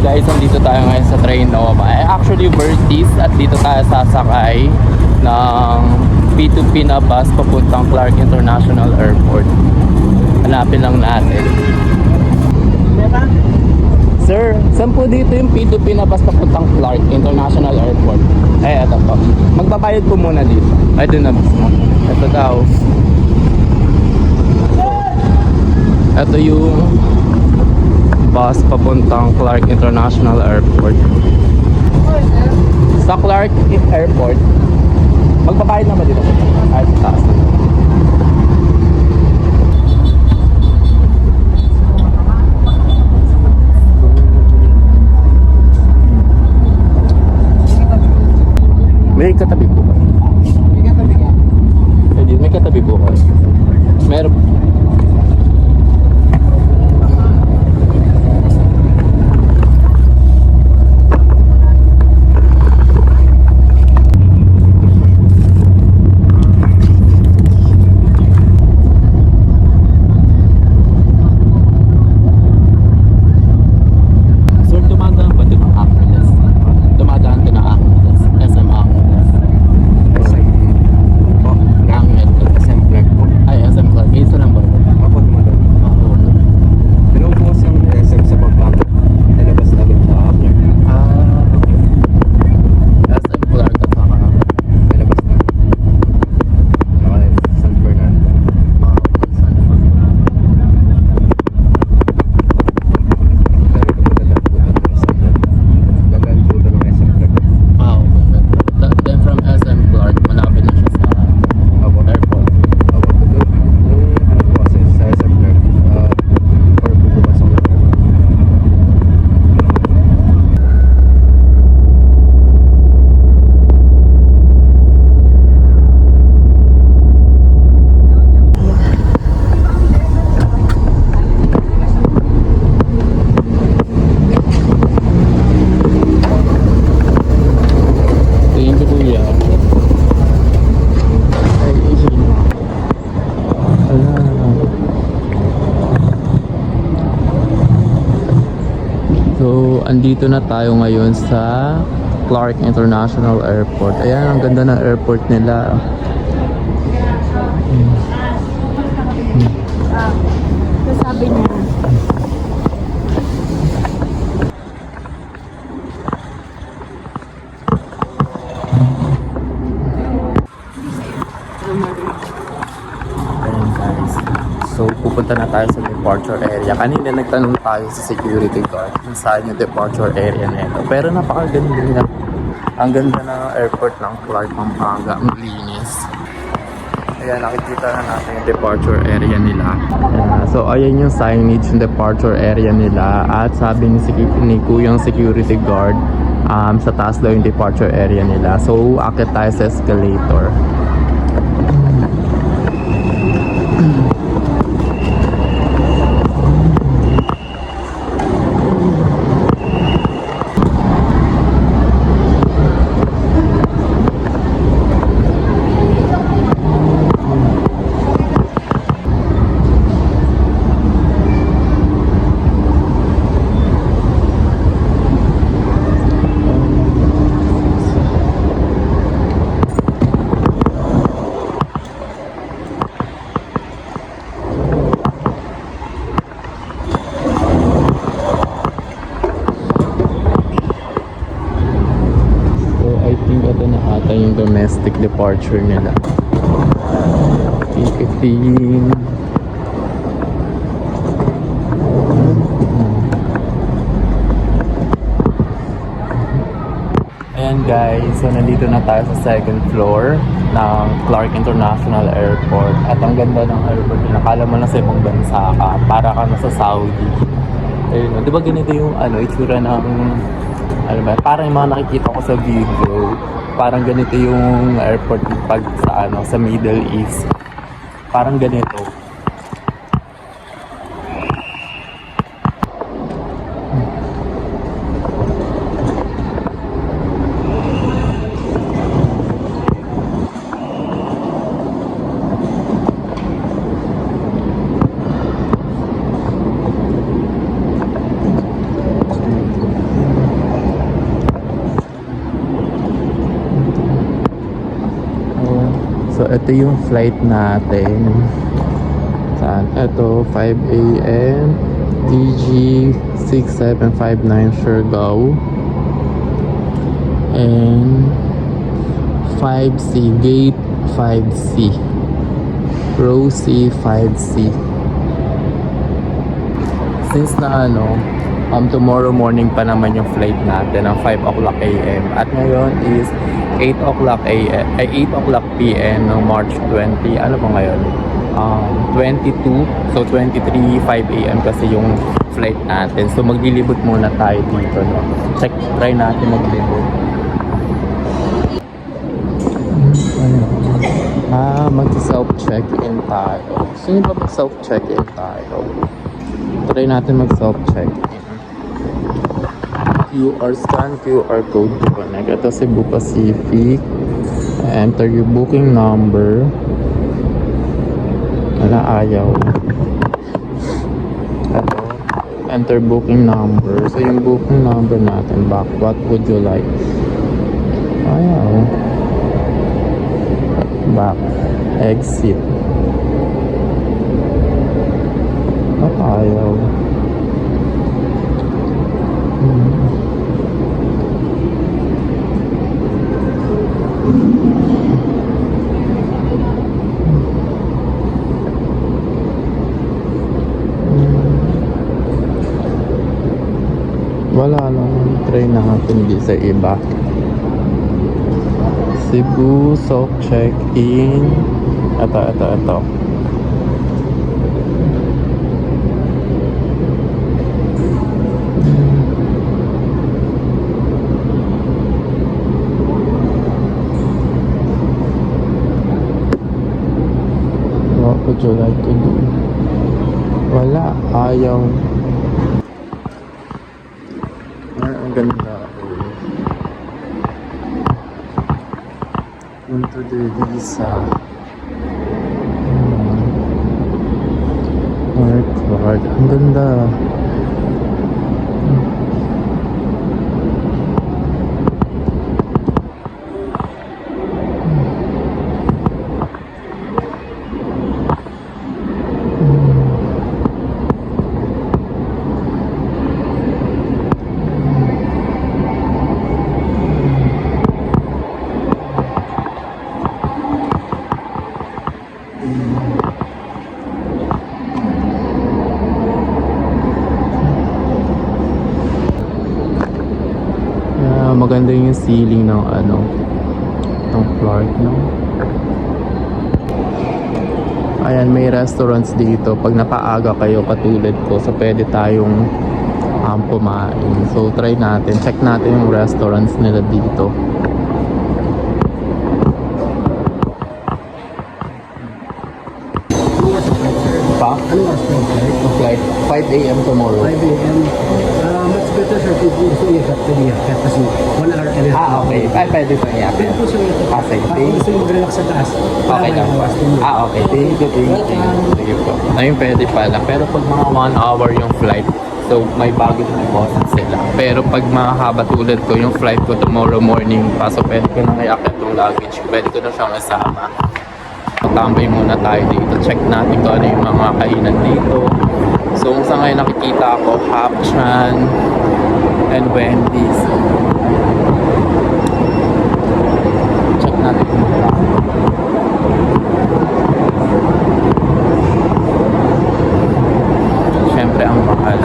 guys, nandito tayo ngayon sa Train Nova. Actually, Vertis at dito tayo sasakay ng P2P na bus papuntang Clark International Airport. Hanapin lang natin. Sir, saan po dito yung P2P na bus papuntang Clark International Airport? Ito po. Magbabayad po muna dito. Ay, doon na mismo. Ito daw. Ito yung bus papuntang Clark International Airport. Sa Clark Airport, magbabayad naman dito. Ay, taas na. May katabi po ba? May katabi ka? May katabi po ba? Meron. Andito na tayo ngayon sa Clark International Airport. Ayan, ang ganda ng airport nila. Sabi niya. Ayan guys. So, pupunta na tayo sa departure area. Kanina nagtanong tayo sa security guard kung saan yung departure area nito. Pero napakaganda nga. Ang ganda ng airport ng Clark, Pampanga. Ang linis. Ayan, nakikita na natin yung departure area nila. So, ayan yung signage yung departure area nila. At sabi ni Kuyang security guard, sa taas daw yung departure area nila. So, akit tayo sa escalator. Yung domestic departure nila. 15. Ayan guys, so nandito na tayo sa second floor ng Clark International Airport. At ang ganda ng airport, nakala mo na sa ibang bansa ka, para ka na sa Saudi. Ayun, di ba ganito yung itsura ng parang yung mga nakikita ko sa video. Parang ganito yung airport pag sa Middle East. Parang ganito. So, ito yung flight natin. Saan? Ito, 5 a.m. DG 6759 Siargao. And 5C, gate 5C. Row C, 5C. Since na tomorrow morning pa naman yung flight natin ng 5 o'clock a.m. At ngayon is 8 o'clock a.m. ay 8 o'clock p.m. ng March 20. Ano ba ngayon? 22. So 23, 5 a.m. kasi yung flight natin. So maglilibot muna tayo dito, no? Try natin maglibot. Mag-self-check-in tayo. Sino ba mag-self-check-in tayo? Try natin mag-self-check-in. Scan QR code to connect. Ito Cebu Pacific. Enter your booking number. Wala, ayaw. Ito. Enter booking number. So yung booking number natin, back. What would you like? Ayaw. Back. Exit. Ayaw. Wala lang. Try natin di sa iba. Cebu self-check-in. Ito. What would you like to do? Wala. Ayaw. Ang ganda. Into the visa. Card. Ang ganda. Maganda yung ceiling ng ng Clark, no? Ayan, may restaurants dito. Pag napaaga kayo katulad ko, so pwede tayong kumain. So try natin, check natin yung restaurants nila dito. Pa? Ano oras po yung flight? Flight 5 a.m. tomorrow. 5 a.m. Much better sir kung gusto iyakat pwede iyakat kasi 1 hour earlier. Okay. Pwede pa iyak. Pwede po sir iyakat. Sige. Kung gusto yung mag-relax sa taas. Okay lang. Okay. Thank you. Sige po. Ayun, pwede pala. Pero pag mga 1 hour yung flight, so may baggage deposit sila. Pero pag mahaba tulad ko, yung flight ko tomorrow morning pa, so pwede ko nang iakit yung luggage. Pwede ko na siyang kasama. Magtambay muna tayo dito. Check natin kung ano yung mga kainan dito. So kung saan ngayon nakikita ako, Hapchan and Wendy's. Check natin kung mura. Siyempre ang mahal.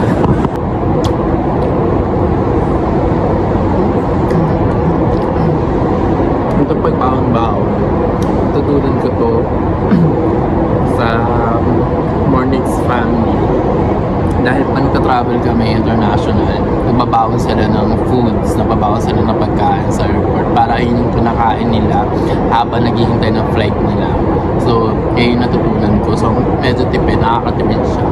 Ito pag baon-baon, tutulad ko to sa Morning's Family. Dahil pag nagka-travel kami international, nagbabawas sila ng foods, nagbabawas sila ng pagkain sa airport para yun yung kinakain nila habang naghihintay ng flight nila. So, yun natutunan ko. So, medyo tipid, nakakatipid siya.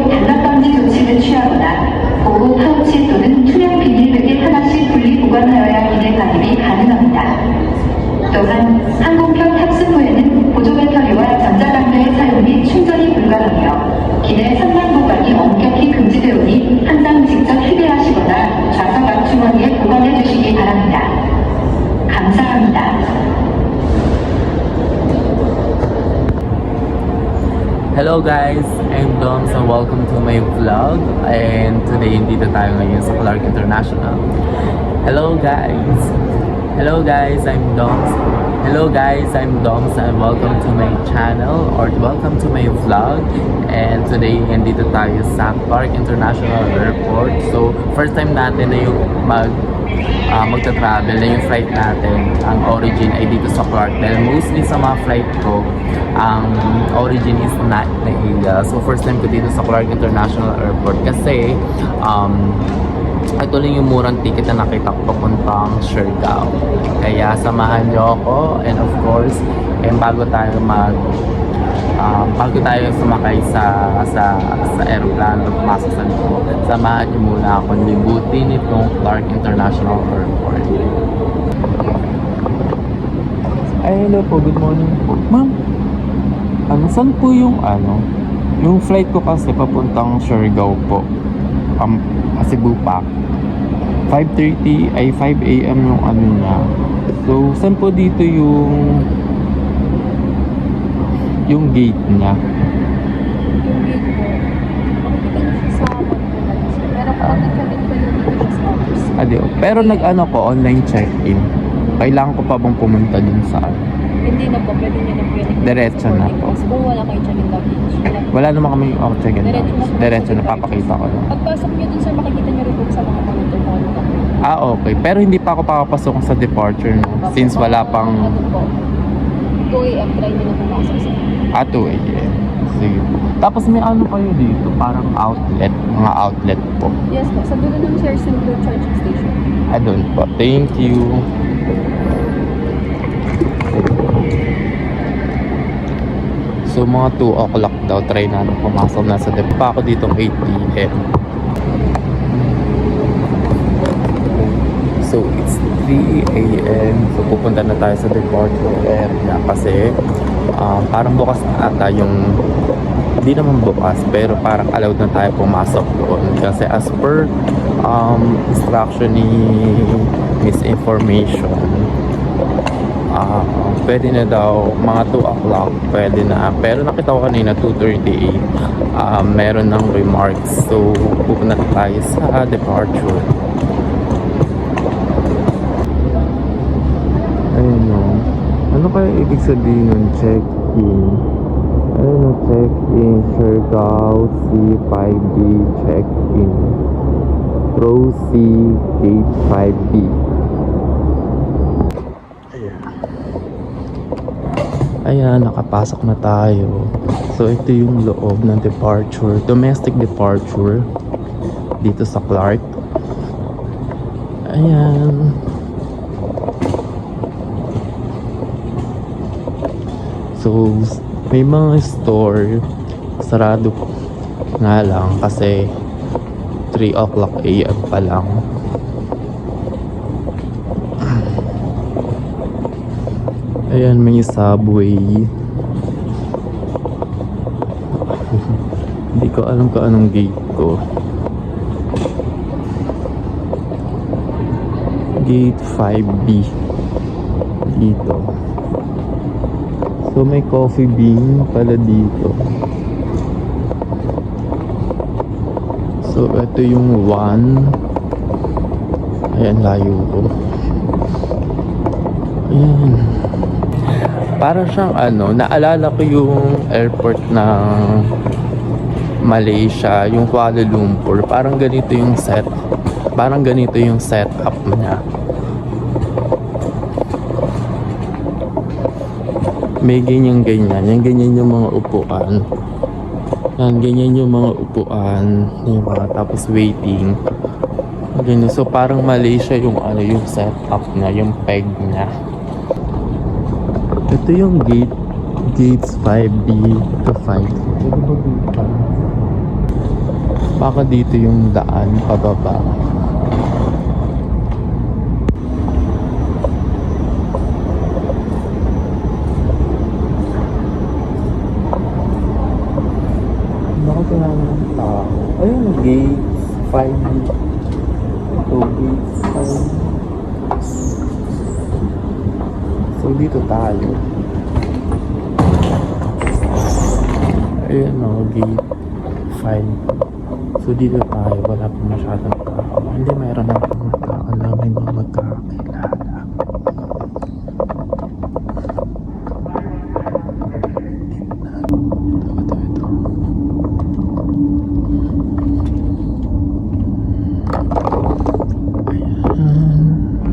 단락방지 조치를 취하거나 보호 파우치 또는 투명 비닐백에 하나씩 분리 보관하여야 비닐 반입이 가능합니다. 또한 항공편 탑승 후에는 보조 기내 선반 보관이 엄격히 금지되오니 항상 직접 휴대하시거나 좌석 앞주머니에 보관해 주시기 바랍니다. 감사합니다. Hello guys, I'm Doms and welcome to my vlog. And today, dito tayo ngayon sa Clark International. Hello guys! Hello guys, I'm Doms. Hello guys, I'm Doms and welcome to my channel or welcome to my vlog. And today, nandito tayo sa Clark International Airport. So, first time natin na yung magta-travel na yung flight natin. Ang origin ay dito sa Clark. Dahil mostly sa mga flight ko, ang origin is not Naila. So first time ko dito sa Clark International Airport kasi ito lang yung murang ticket na nakita ko papuntang Siargao. Kaya samahan nyo ako, and of course, bago tayo sumakay sa aeroplano, pumasok sa loob, samahan nyo muna ako libutin itong Clark International Airport. Ay, hello po, good morning po. Ma'am, saan po yung yung flight ko kasi papuntang Siargao po, Cebu pa. 5:30 ay 5 AM yung niya. So, saan po dito yung gate niya? Yung gate po, makikita niyo siya sa pero kung nag-connect pa yun dito siya sa office. Pero ko, online check-in. Kailangan ko pa bang pumunta dun sa Hindi na po, pwede niyo na pwede. Diretso na po. Kung wala kayo check-in luggage. Wala naman kami check-in. Diretso na, po. papakita ko lang. Pagpasok niyo dun sir, makikita niyo rin po sa mga monitor kung ano kami. Okay. Pero hindi pa ako papasok sa departure, no? Since wala pang 2 AM, try niyo na pumasok sir. 2 AM. Sige po. Tapos may kayo dito, parang outlet, mga outlet po. Yes po, sa dulo ng Share Simple Charging Station. Doon po. Thank you. So mga 2 o'clock daw, try natin pumasok na sa depa ako dito 8 PM. So it's 3 AM. So pupunta na tayo sa departure area kasi parang bukas na ata yung, hindi naman bukas pero parang allowed na tayo pumasok doon kasi as per instruction ni misinformation, pwede na daw mga 2 o'clock, pwede na. Pero nakita ko kanina 2:38, meron ng remarks. So pupunta na tayo sa departure. Ayun o. Ano kaya ibig sabihin ng check-in? Ayun o, check-in, Siargao C5B check-in. Row C, gate 5B. Ayan, nakapasok na tayo. So ito yung loob ng departure, domestic departure dito sa Clark. Ayan. So may mga store sarado nga lang kasi 3 o'clock AM pa lang. Ayan, may subway. Hindi ko alam kung anong gate ko. Gate 5B. Dito. So may coffee bean pala dito. So ito yung 1. Ayan, layo ko. Ayan. Para siyang naalala ko yung airport ng Malaysia, yung Kuala Lumpur. Parang ganito yung setup niya. May ganyan. Yung ganyan yung mga upuan. Yan, ganyan yung mga upuan. Yung tapos waiting. Ganyan. So parang Malaysia yung yung setup niya, yung peg niya. Ito yung gates 5B to 5. Baka dito yung daan pababa. Bakit wala naman tao? Ayun, gate 5. So, gate 5. So, dito tayo. Ayun o, gate 5. So, dito tayo. Wala pa masyadong tao. Hindi, mayroon na mga tao na may mga magkakakit.